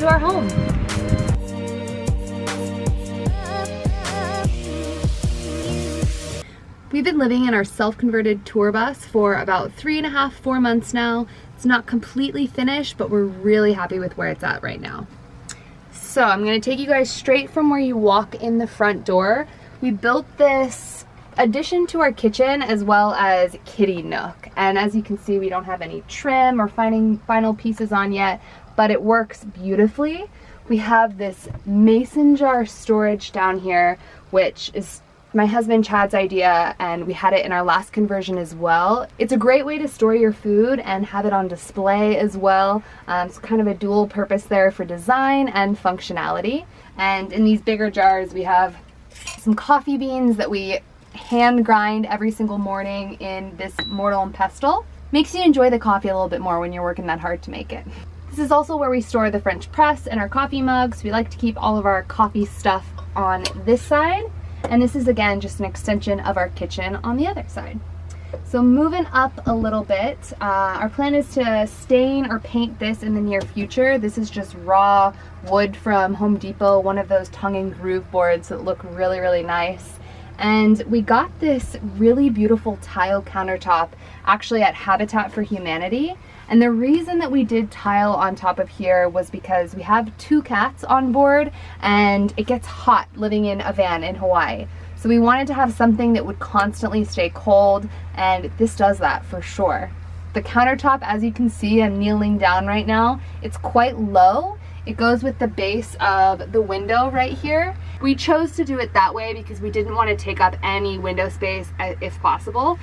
our home. We've been living in our self-converted tour bus for about 3.5, 4 months now. It's not completely finished, but we're really happy with where it's at right now. So I'm gonna take you guys straight from where you walk in the front door. We built this addition to our kitchen as well as kitty nook. And as you can see, we don't have any trim or final pieces on yet, but it works beautifully. We have this mason jar storage down here, which is my husband Chad's idea, and we had it in our last conversion as well. It's a great way to store your food and have it on display as well. It's kind of a dual purpose there for design and functionality. And in these bigger jars, we have some coffee beans that we hand grind every single morning in this mortar and pestle. Makes you enjoy the coffee a little bit more when you're working that hard to make it. This is also where we store the French press and our coffee mugs. We like to keep all of our coffee stuff on this side. And this is again just an extension of our kitchen on the other side. So moving up a little bit, our plan is to stain or paint this in the near future. This is just raw wood from Home Depot, one of those tongue and groove boards that look really, really nice. And we got this really beautiful tile countertop actually at Habitat for Humanity. And the reason that we did tile on top of here was because we have 2 cats on board and it gets hot living in a van in Hawaii. So we wanted to have something that would constantly stay cold, and this does that for sure. The countertop, as you can see, I'm kneeling down right now, it's quite low. It goes with the base of the window right here. We chose to do it that way because we didn't want to take up any window space if possible.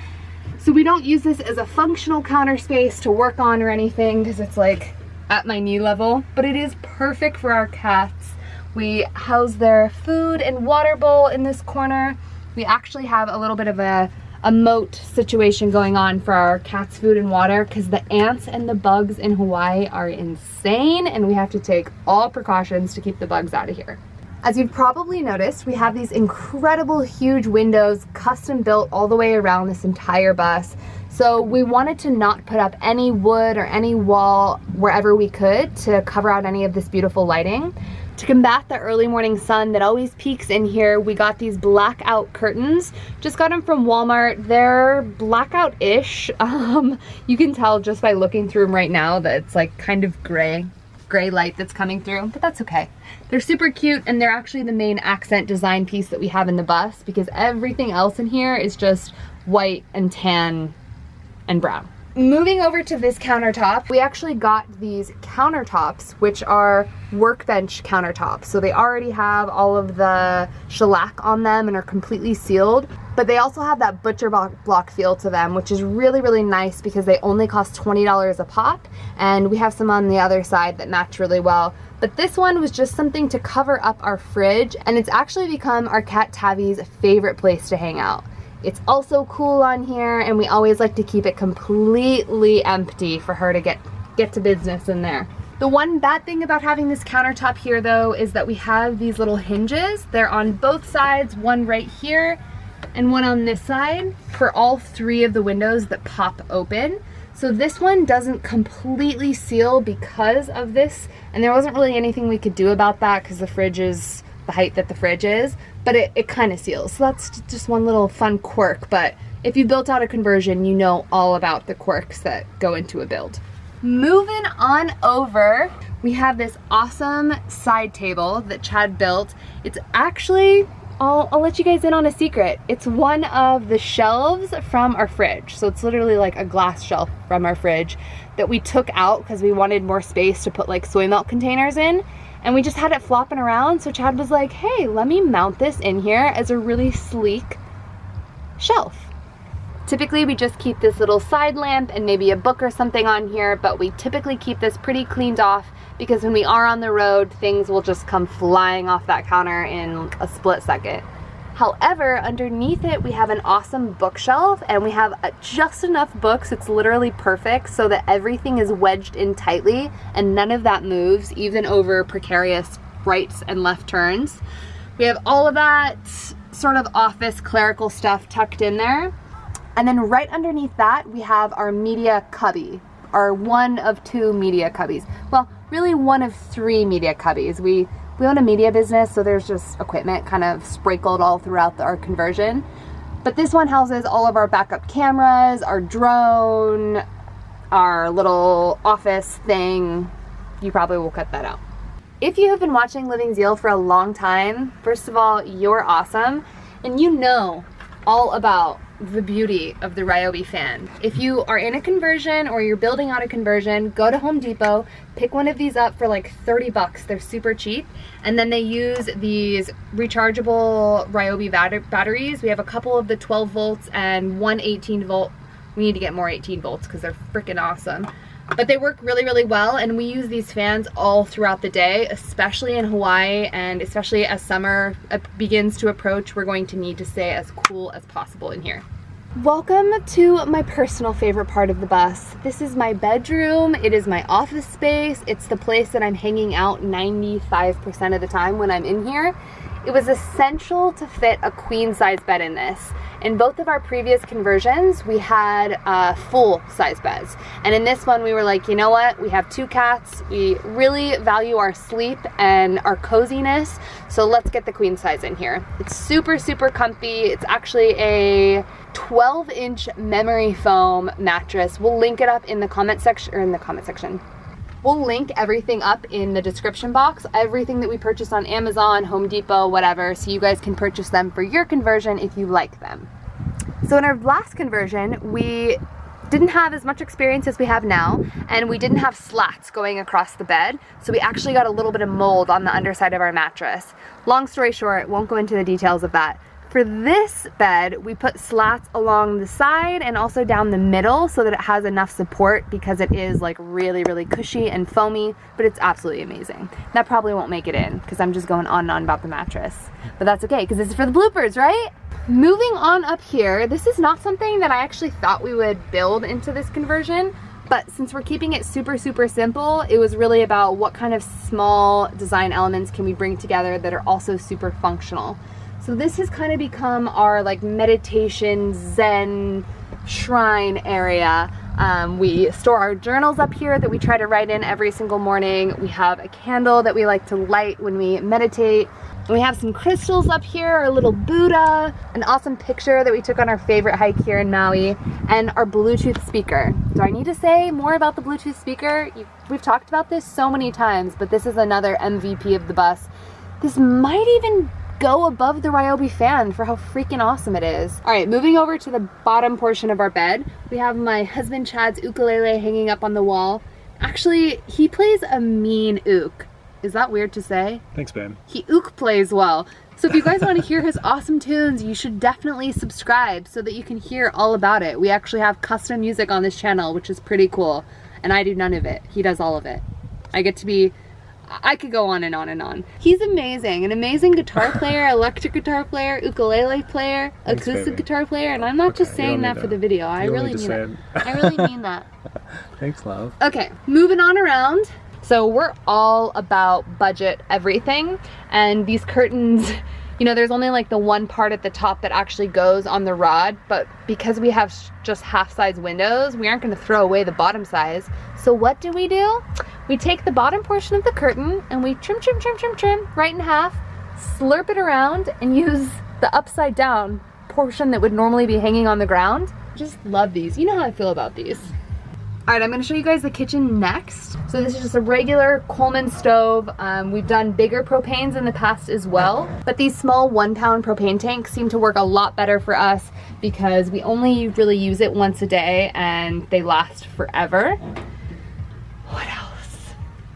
So we don't use this as a functional counter space to work on or anything because it's like at my knee level, but it is perfect for our cats. We house their food and water bowl in this corner. We actually have a little bit of a moat situation going on for our cats' food and water because the ants and the bugs in Hawaii are insane and we have to take all precautions to keep the bugs out of here. As you've probably noticed, we have these incredible huge windows custom built all the way around this entire bus. So we wanted to not put up any wood or any wall wherever we could to cover out any of this beautiful lighting. To combat the early morning sun that always peeks in here, we got these blackout curtains. Just got them from Walmart. They're blackout-ish. You can tell just by looking through them right now that it's like kind of gray light that's coming through, but that's okay. They're super cute and they're actually the main accent design piece that we have in the bus because everything else in here is just white and tan and brown. Moving over to this countertop, we actually got these countertops, which are workbench countertops. So they already have all of the shellac on them and are completely sealed, but they also have that butcher block feel to them, which is really, really nice because they only cost $20 a pop. And we have some on the other side that match really well. But this one was just something to cover up our fridge, and it's actually become our cat Tavi's favorite place to hang out. It's also cool on here, and we always like to keep it completely empty for her to get to business in there. The one bad thing about having this countertop here though is that we have these little hinges. They're on both sides, one right here and one on this side for all 3 of the windows that pop open. So this one doesn't completely seal because of this, and there wasn't really anything we could do about that because the fridge is the height that the fridge is, but it kind of seals. So that's just one little fun quirk, but if you built out a conversion, you know all about the quirks that go into a build. Moving on over, we have this awesome side table that Chad built. It's actually, I'll let you guys in on a secret. It's one of the shelves from our fridge. So it's literally like a glass shelf from our fridge that we took out because we wanted more space to put like soy milk containers in. And we just had it flopping around, so Chad was like, hey, let me mount this in here as a really sleek shelf. Typically we just keep this little side lamp and maybe a book or something on here, but we typically keep this pretty cleaned off because when we are on the road, things will just come flying off that counter in a split second. However, underneath it, we have an awesome bookshelf and we have just enough books. It's literally perfect so that everything is wedged in tightly and none of that moves, even over precarious rights and left turns. We have all of that sort of office clerical stuff tucked in there. And then right underneath that, we have our media cubby, are one of 2 media cubbies. Well, really one of 3 media cubbies. We own a media business, so there's just equipment kind of sprinkled all throughout our conversion. But this one houses all of our backup cameras, our drone, our little office thing. You probably will cut that out. If you have been watching Living Zeal for a long time, first of all, you're awesome, and you know all about the beauty of the Ryobi fan. If you are in a conversion or you're building out a conversion, go to Home Depot, pick one of these up for like 30 bucks. They're super cheap. And then they use these rechargeable Ryobi batteries. We have a couple of the 12 volts and one 18 volt. We need to get more 18 volts because they're freaking awesome. But they work really, really well, and we use these fans all throughout the day, especially in Hawaii, and especially as summer begins to approach, we're going to need to stay as cool as possible in here. Welcome to my personal favorite part of the bus. This is my bedroom. It is my office space. It's the place that I'm hanging out 95% of the time when I'm in here. It was essential to fit a queen size bed in this. In both of our previous conversions, we had full size beds. And in this one, we were like, you know what? We have 2 cats. We really value our sleep and our coziness. So let's get the queen size in here. It's super, super comfy. It's actually a 12-inch memory foam mattress. We'll link it up in the comment section, We'll link everything up in the description box, everything that we purchase on Amazon, Home Depot, whatever, so you guys can purchase them for your conversion if you like them. So in our last conversion, we didn't have as much experience as we have now, and we didn't have slats going across the bed, so we actually got a little bit of mold on the underside of our mattress. Long story short, won't go into the details of that. For this bed, we put slats along the side and also down the middle so that it has enough support, because it is like really, really cushy and foamy, but it's absolutely amazing. That probably won't make it in because I'm just going on and on about the mattress, but that's okay because this is for the bloopers, right? Moving on up here, this is not something that I actually thought we would build into this conversion, but since we're keeping it super, super simple, it was really about what kind of small design elements can we bring together that are also super functional. So this has kind of become our like meditation, Zen, shrine area. We store our journals up here that we try to write in every single morning. We have a candle that we like to light when we meditate. And we have some crystals up here, our little Buddha, an awesome picture that we took on our favorite hike here in Maui, and our Bluetooth speaker. Do I need to say more about the Bluetooth speaker? We've talked about this so many times, but this is another MVP of the bus. This might even go above the Ryobi fan for how freaking awesome it is. All right, moving over to the bottom portion of our bed, we have my husband Chad's ukulele hanging up on the wall. Actually, he plays a mean ook. Is that weird to say? Thanks, babe. He ook plays well. So if you guys want to hear his awesome tunes, you should definitely subscribe so that you can hear all about it. We actually have custom music on this channel, which is pretty cool. And I do none of it. He does all of it. I could go on and on and on. He's amazing, an amazing guitar player, electric guitar player, ukulele player, acoustic guitar player, and I'm not just saying that for the video. I really mean that. I really mean that. Thanks, love. Okay, moving on around. So we're all about budget everything, and these curtains, you know, there's only like the one part at the top that actually goes on the rod, but because we have just half-size windows, we aren't going to throw away the bottom size. So what do? We take the bottom portion of the curtain and we trim right in half, slurp it around, and use the upside down portion that would normally be hanging on the ground. Just love these. You know how I feel about these. All right, I'm gonna show you guys the kitchen next. So this is just a regular Coleman stove. We've done bigger propanes in the past as well, but these small 1-pound propane tanks seem to work a lot better for us because we only really use it once a day and they last forever. What else?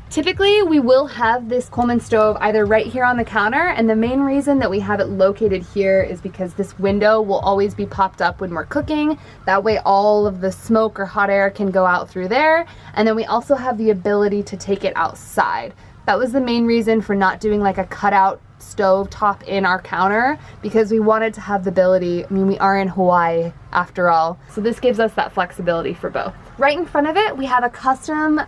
Typically, we will have this Coleman stove either right here on the counter, and the main reason that we have it located here is because this window will always be popped up when we're cooking. That way all of the smoke or hot air can go out through there, and then we also have the ability to take it outside. That was the main reason for not doing like a cutout stove top in our counter, because we wanted to have the ability, I mean, we are in Hawaii after all, so this gives us that flexibility for both. Right in front of it, we have a custom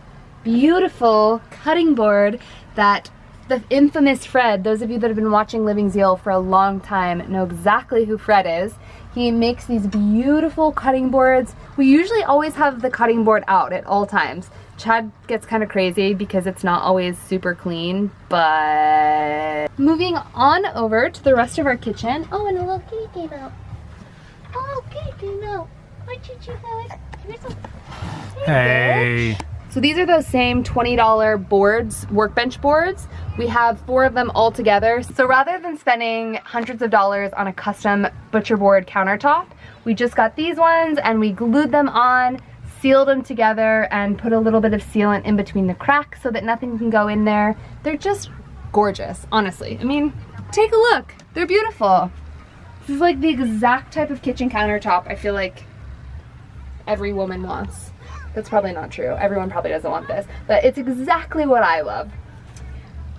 beautiful cutting board that the infamous Fred, those of you that have been watching Living Zeal for a long time know exactly who Fred is. He makes these beautiful cutting boards. We usually always have the cutting board out at all times. Chad gets kind of crazy because it's not always super clean, but... Moving on over to the rest of our kitchen. Oh, and a little kitty came out. Oh, kitty came out. Hi, Chi-Chi, guys. Here's some... Hey. So these are those same $20 boards, workbench boards. We have 4 of them all together. So rather than spending hundreds of dollars on a custom butcher board countertop, we just got these ones and we glued them on, sealed them together, and put a little bit of sealant in between the cracks so that nothing can go in there. They're just gorgeous, honestly. I mean, take a look. They're beautiful. This is like the exact type of kitchen countertop I feel like every woman wants. That's probably not true. Everyone probably doesn't want this, but it's exactly what I love.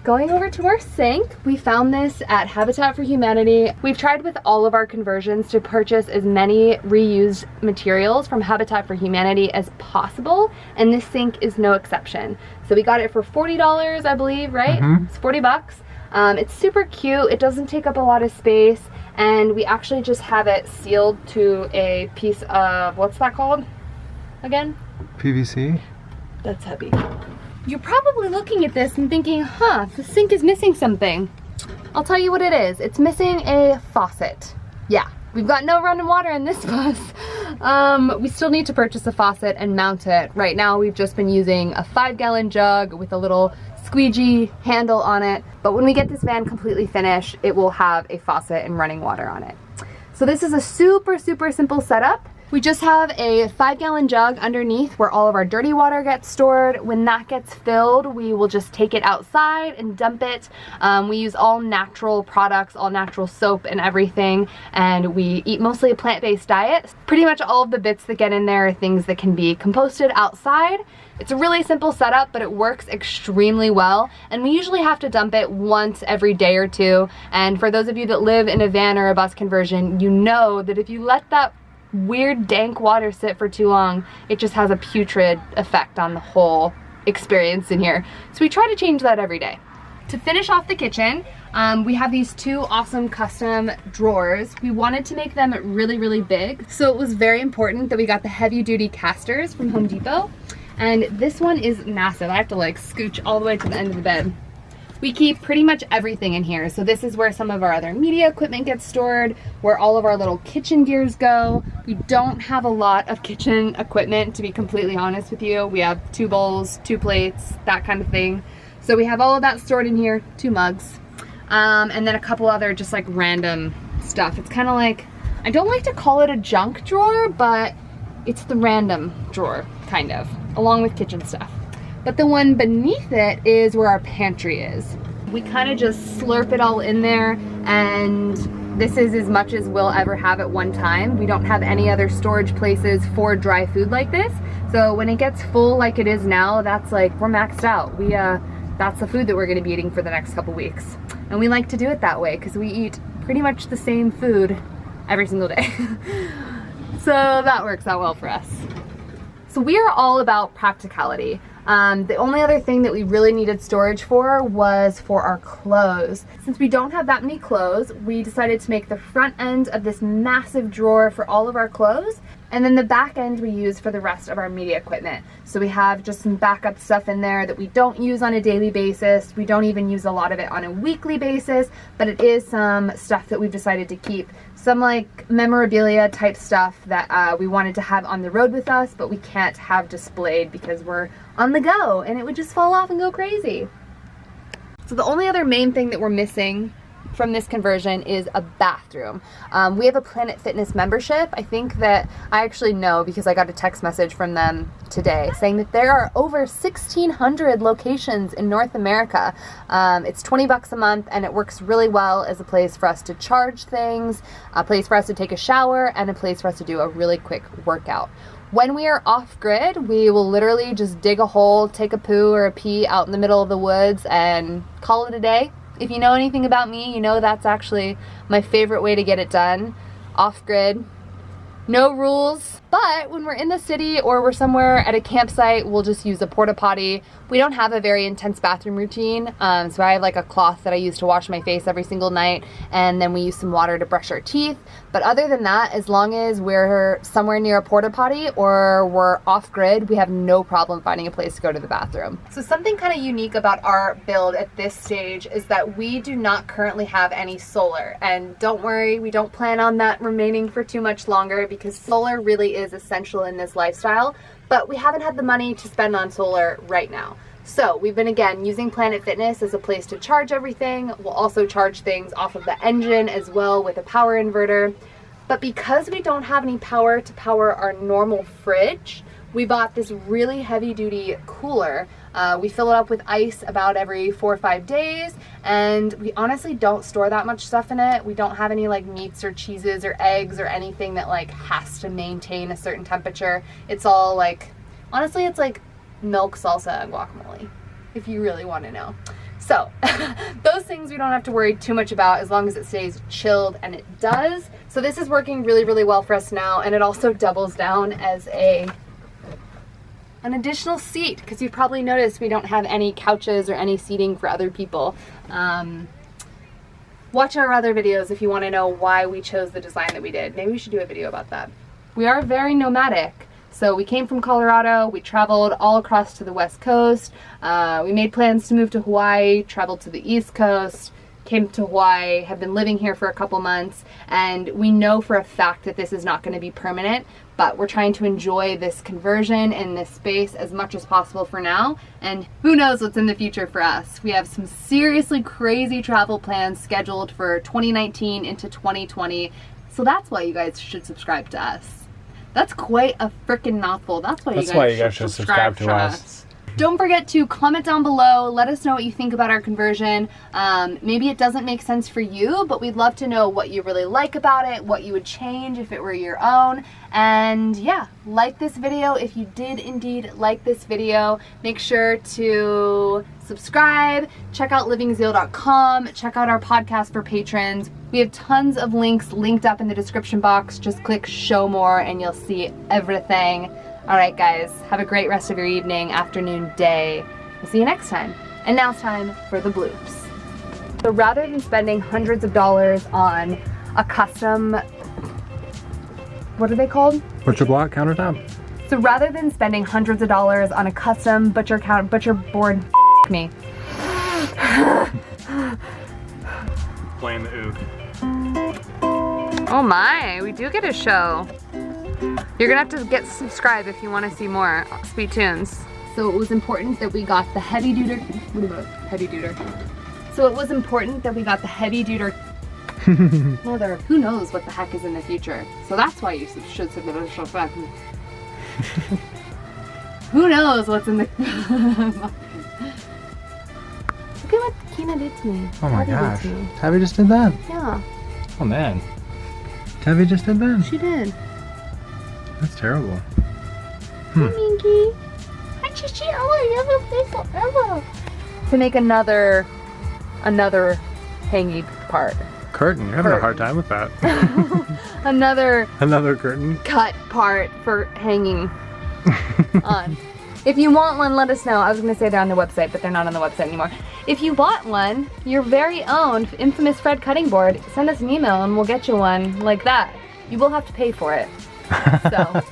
Going over to our sink, we found this at Habitat for Humanity. We've tried with all of our conversions to purchase as many reused materials from Habitat for Humanity as possible, and this sink is no exception. So we got it for $40, I believe, right? It's 40 bucks. It's super cute. It doesn't take up a lot of space, and we actually just have it sealed to a piece of, what's that called again? PVC? That's heavy. You're probably looking at this and thinking, huh, the sink is missing something. I'll tell you what it is. It's missing a faucet. Yeah, we've got no running water in this bus. We still need to purchase a faucet and mount it. Right now we've just been using a 5-gallon jug with a little squeegee handle on it. But when we get this van completely finished, it will have a faucet and running water on it. So this is a super, super simple setup. We just have a 5-gallon jug underneath where all of our dirty water gets stored. When that gets filled, we will just take it outside and dump it. We use all natural products, all natural soap and everything, and we eat mostly a plant-based diet. Pretty much all of the bits that get in there are things that can be composted outside. It's a really simple setup, but it works extremely well, and we usually have to dump it once every day or two. And for those of you that live in a van or a bus conversion, you know that if you let that weird dank water sit for too long, it just has a putrid effect on the whole experience in here. So we try to change that every day. To finish off the kitchen, we have these 2 awesome custom drawers. We wanted to make them really, really big, so it was very important that we got the heavy-duty casters from Home Depot. And this one is massive. I have to like scooch all the way to the end of the bed. We keep pretty much everything in here. So this is where some of our other media equipment gets stored, where all of our little kitchen gears go. We don't have a lot of kitchen equipment, to be completely honest with you. We have 2 bowls, 2 plates, that kind of thing. So we have all of that stored in here, 2 mugs, and then a couple other just like random stuff. It's kind of like, I don't like to call it a junk drawer, but it's the random drawer, kind of, along with kitchen stuff. But the one beneath it is where our pantry is. We kind of just slurp it all in there, and this is as much as we'll ever have at one time. We don't have any other storage places for dry food like this. So when it gets full like it is now, that's like, we're maxed out. That's the food that we're gonna be eating for the next couple weeks. And we like to do it that way because we eat pretty much the same food every single day. So that works out well for us. So we are all about practicality. The only other thing that we really needed storage for was for our clothes. Since we don't have that many clothes, we decided to make the front end of this massive drawer for all of our clothes, and then the back end we use for the rest of our media equipment. So we have just some backup stuff in there that we don't use on a daily basis. We don't even use a lot of it on a weekly basis, but it is some stuff that we've decided to keep. Some like memorabilia type stuff that we wanted to have on the road with us, but we can't have displayed because we're on the go and it would just fall off and go crazy. So the only other main thing that we're missing from this conversion is a bathroom. We have a Planet Fitness membership. I think that I actually know because I got a text message from them today saying that there are over 1,600 locations in North America. It's 20 bucks a month and it works really well as a place for us to charge things, a place for us to take a shower, and a place for us to do a really quick workout. When we are off-grid, we will literally just dig a hole, take a poo or a pee out in the middle of the woods and call it a day. If you know anything about me, you know that's actually my favorite way to get it done. Off-grid, no rules, But when we're in the city or we're somewhere at a campsite, we'll just use a porta potty. We don't have a very intense bathroom routine, so I have like a cloth that I use to wash my face every single night, and then we use some water to brush our teeth. But other than that, as long as we're somewhere near a porta potty or we're off grid, we have no problem finding a place to go to the bathroom. So something kind of unique about our build at this stage is that we do not currently have any solar. And don't worry, we don't plan on that remaining for too much longer, because solar really is essential in this lifestyle, but we haven't had the money to spend on solar right now. So we've been, again, using Planet Fitness as a place to charge everything. We'll also charge things off of the engine as well with a power inverter. But because we don't have any power to power our normal fridge, we bought this really heavy duty cooler. We fill it up with ice about every 4 or 5 days, and we honestly don't store that much stuff in it. We don't have any like meats or cheeses or eggs or anything that like has to maintain a certain temperature. It's all like, honestly, it's like milk, salsa, and guacamole, if you really want to know. So those things we don't have to worry too much about as long as it stays chilled, and it does. So this is working really, really well for us now, and it also doubles down as an additional seat, because you've probably noticed we don't have any couches or any seating for other people. Watch our other videos if you want to know why we chose the design that we did. Maybe we should do a video about that. We are very nomadic. So we came from Colorado, we traveled all across to the West Coast, we made plans to move to Hawaii, traveled to the East Coast, came to Hawaii, have been living here for a couple months, and we know for a fact that this is not going to be permanent, but we're trying to enjoy this conversion and this space as much as possible for now, and who knows what's in the future for us. We have some seriously crazy travel plans scheduled for 2019 into 2020, so that's why you guys should subscribe to us. That's quite a freaking mouthful. That's why you guys should subscribe to us. Don't forget to comment down below. Let us know what you think about our conversion. Maybe it doesn't make sense for you, but we'd love to know what you really like about it, what you would change if it were your own. And yeah, like this video if you did indeed like this video. Make sure to subscribe, check out livingzeal.com, check out our podcast for patrons. We have tons of links linked up in the description box. Just click show more and you'll see everything. All right, guys, have a great rest of your evening, afternoon, day. We'll see you next time. And now it's time for the bloops. So rather than spending hundreds of dollars on a custom, what are they called? Butcher block countertop. So rather than spending hundreds of dollars on a custom butcher board, me. Playing the oog. Oh my, we do get a show. You're gonna have to get subscribed if you want to see more sweet tunes. So it was important that we got the heavy duty. So it was important that we got the heavy duty. Mother, who knows what the heck is in the future? So that's why you should subscribe. Who knows what's in the. Look at what Kina did to me. Oh my gosh. Tabby just did that? Yeah. Oh man. Tabby just did that? She did. That's terrible. Hi, Minky. Hi, Chichi. Oh, I love your face forever. To make another hanging part. Curtain. You're having a hard time with that. Another curtain. Cut part for hanging on. If you want one, let us know. I was going to say they're on the website, but they're not on the website anymore. If you want one, your very own infamous Fred cutting board, send us an email and we'll get you one like that. You will have to pay for it. So